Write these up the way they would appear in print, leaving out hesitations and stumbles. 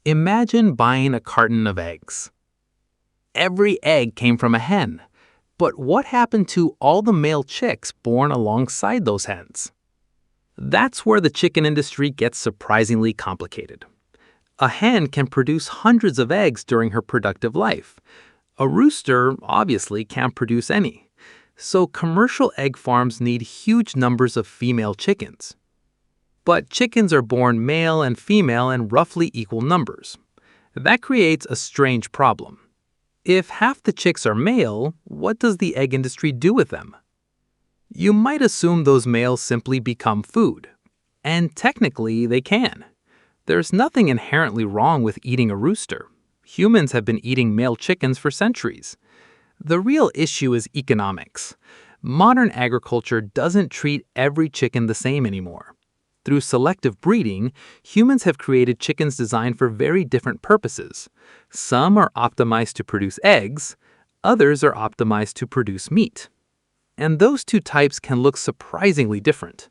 Imagine buying a carton of eggs. Every egg came from a hen. But what happened to all the male chicks born alongside those hens? That's where the chicken industry gets surprisingly complicated. A hen can produce hundreds of eggs during her productive life. A rooster obviously can't produce any. So commercial egg farms need huge numbers of female chickens. But chickens are born male and female in roughly equal numbers. That creates a strange problem. If half the chicks are male, what does the egg industry do with them? You might assume those males simply become food. And technically, they can. There's nothing inherently wrong with eating a rooster. Humans have been eating male chickens for centuries. The real issue is economics. Modern agriculture doesn't treat every chicken the same anymore. Through selective breeding, humans have created chickens designed for very different purposes. Some are optimized to produce eggs, others are optimized to produce meat. And those two types can look surprisingly different.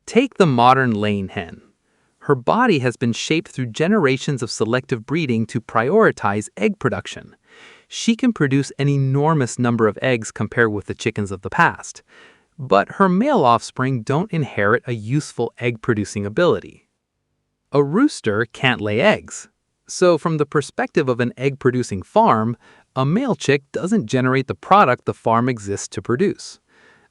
Take the modern laying hen. Her body has been shaped through generations of selective breeding to prioritize egg production. She can produce an enormous number of eggs compared with the chickens of the past. But her male offspring don't inherit a useful egg-producing ability. A rooster can't lay eggs. So from the perspective of an egg-producing farm, a male chick doesn't generate the product the farm exists to produce.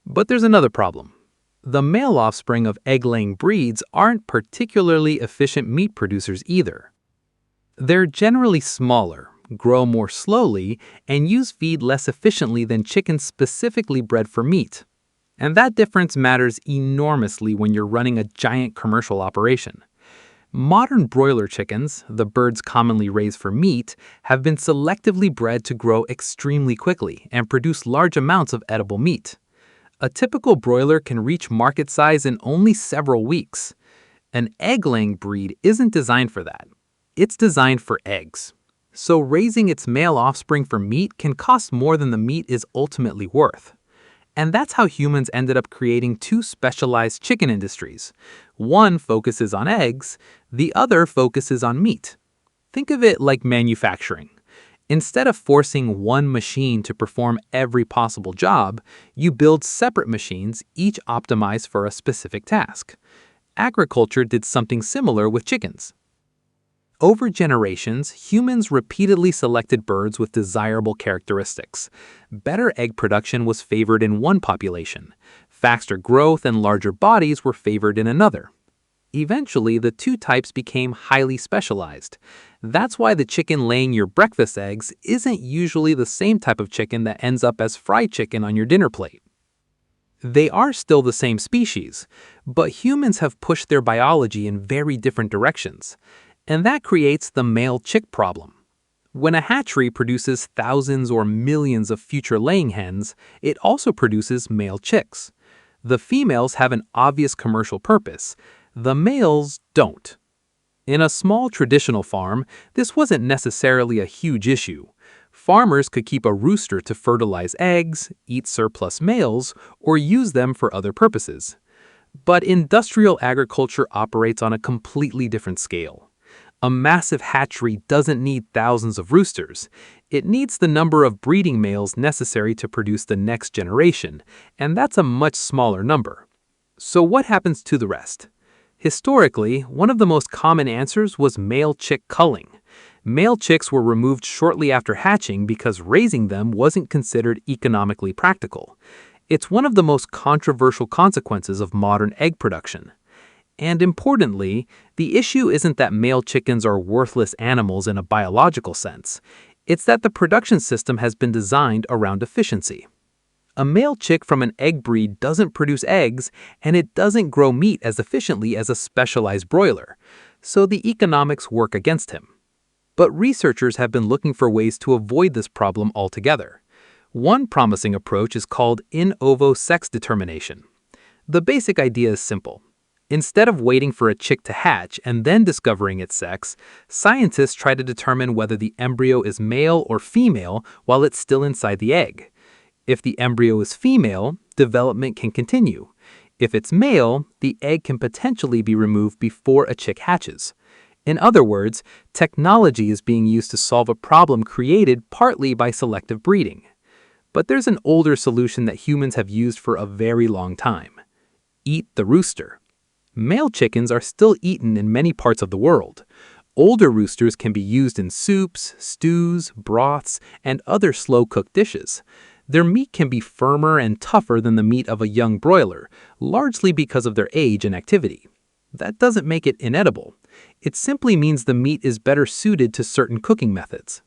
But there's another problem. The male offspring of egg-laying breeds aren't particularly efficient meat producers either. They're generally smaller, grow more slowly, and use feed less efficiently than chickens specifically bred for meat. And that difference matters enormously when you're running a giant commercial operation. Modern broiler chickens, the birds commonly raised for meat, have been selectively bred to grow extremely quickly and produce large amounts of edible meat. A typical broiler can reach market size in only several weeks. An egg-laying breed isn't designed for that. It's designed for eggs. So raising its male offspring for meat can cost more than the meat is ultimately worth. And that's how humans ended up creating two specialized chicken industries. One focuses on eggs, the other focuses on meat. Think of it like manufacturing. Instead of forcing one machine to perform every possible job, you build separate machines, each optimized for a specific task. Agriculture did something similar with chickens. Over generations, humans repeatedly selected birds with desirable characteristics. Better egg production was favored in one population. Faster growth and larger bodies were favored in another. Eventually, the two types became highly specialized. That's why the chicken laying your breakfast eggs isn't usually the same type of chicken that ends up as fried chicken on your dinner plate. They are still the same species, but humans have pushed their biology in very different directions. And that creates the male chick problem. When a hatchery produces thousands or millions of future laying hens, it also produces male chicks. The females have an obvious commercial purpose. The males don't. In a small traditional farm, this wasn't necessarily a huge issue. Farmers could keep a rooster to fertilize eggs, eat surplus males, or use them for other purposes. But industrial agriculture operates on a completely different scale. A massive hatchery doesn't need thousands of roosters. It needs the number of breeding males necessary to produce the next generation, and that's a much smaller number. So what happens to the rest? Historically, one of the most common answers was male chick culling. Male chicks were removed shortly after hatching because raising them wasn't considered economically practical. It's one of the most controversial consequences of modern egg production. And importantly, the issue isn't that male chickens are worthless animals in a biological sense. It's that the production system has been designed around efficiency. A male chick from an egg breed doesn't produce eggs, and it doesn't grow meat as efficiently as a specialized broiler, so the economics work against him. But researchers have been looking for ways to avoid this problem altogether. One promising approach is called in ovo sex determination. The basic idea is simple. Instead of waiting for a chick to hatch and then discovering its sex, scientists try to determine whether the embryo is male or female while it's still inside the egg. If the embryo is female, development can continue. If it's male, the egg can potentially be removed before a chick hatches. In other words, technology is being used to solve a problem created partly by selective breeding. But there's an older solution that humans have used for a very long time. Eat the rooster. Male chickens are still eaten in many parts of the world. Older roosters can be used in soups, stews, broths, and other slow-cooked dishes. Their meat can be firmer and tougher than the meat of a young broiler, largely because of their age and activity. That doesn't make it inedible. It simply means the meat is better suited to certain cooking methods.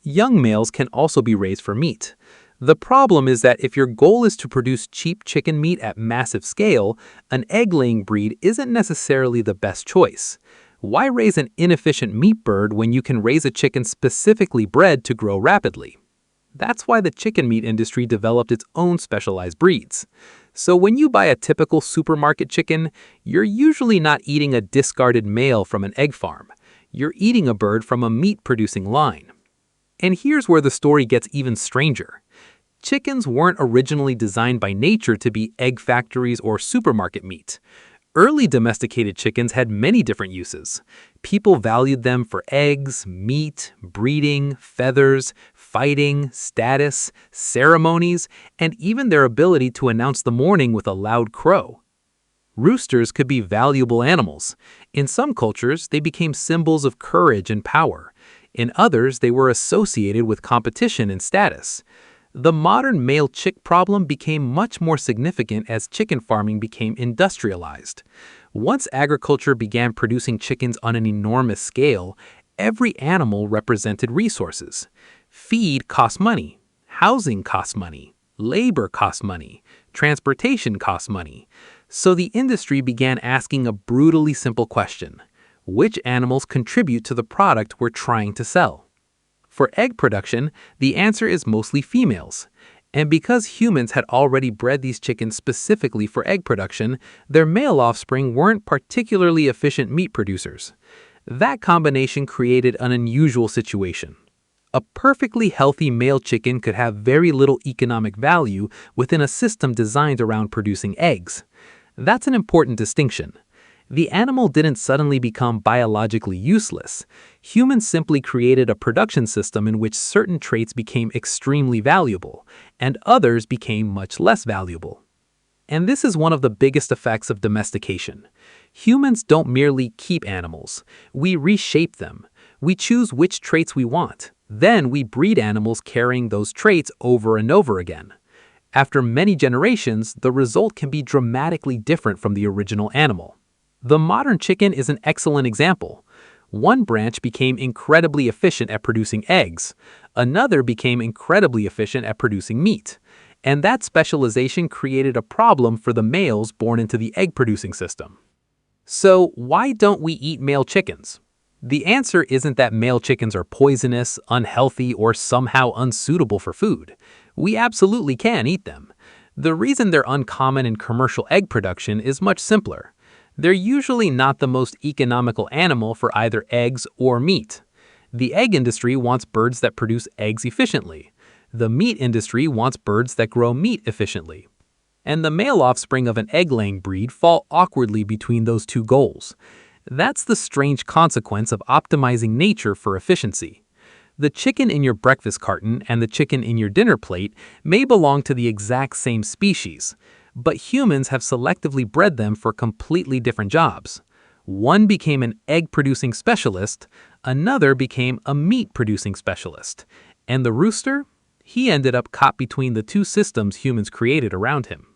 Young males can also be raised for meat. The problem is that if your goal is to produce cheap chicken meat at massive scale, an egg-laying breed isn't necessarily the best choice. Why raise an inefficient meat bird when you can raise a chicken specifically bred to grow rapidly? That's why the chicken meat industry developed its own specialized breeds. So when you buy a typical supermarket chicken, you're usually not eating a discarded male from an egg farm. You're eating a bird from a meat-producing line. And here's where the story gets even stranger. Chickens weren't originally designed by nature to be egg factories or supermarket meat. Early domesticated chickens had many different uses. People valued them for eggs, meat, breeding, feathers, fighting, status, ceremonies, and even their ability to announce the morning with a loud crow. Roosters could be valuable animals. In some cultures, they became symbols of courage and power. In others, they were associated with competition and status. The modern male chick problem became much more significant as chicken farming became industrialized. Once agriculture began producing chickens on an enormous scale, every animal represented resources. Feed cost money, housing cost money, labor cost money, transportation cost money. So the industry began asking a brutally simple question: which animals contribute to the product we're trying to sell? For egg production, the answer is mostly females. And because humans had already bred these chickens specifically for egg production, their male offspring weren't particularly efficient meat producers. That combination created an unusual situation. A perfectly healthy male chicken could have very little economic value within a system designed around producing eggs. That's an important distinction. The animal didn't suddenly become biologically useless. Humans simply created a production system in which certain traits became extremely valuable, and others became much less valuable. And this is one of the biggest effects of domestication. Humans don't merely keep animals. We reshape them. We choose which traits we want. Then we breed animals carrying those traits over and over again. After many generations, the result can be dramatically different from the original animal. The modern chicken is an excellent example. One branch became incredibly efficient at producing eggs. Another became incredibly efficient at producing meat. And that specialization created a problem for the males born into the egg-producing system. So why don't we eat male chickens? The answer isn't that male chickens are poisonous, unhealthy, or somehow unsuitable for food. We absolutely can eat them. The reason they're uncommon in commercial egg production is much simpler. They're usually not the most economical animal for either eggs or meat. The egg industry wants birds that produce eggs efficiently. The meat industry wants birds that grow meat efficiently. And the male offspring of an egg-laying breed fall awkwardly between those two goals. That's the strange consequence of optimizing nature for efficiency. The chicken in your breakfast carton and the chicken in your dinner plate may belong to the exact same species, but humans have selectively bred them for completely different jobs. One became an egg-producing specialist, another became a meat-producing specialist. And the rooster? He ended up caught between the two systems humans created around him.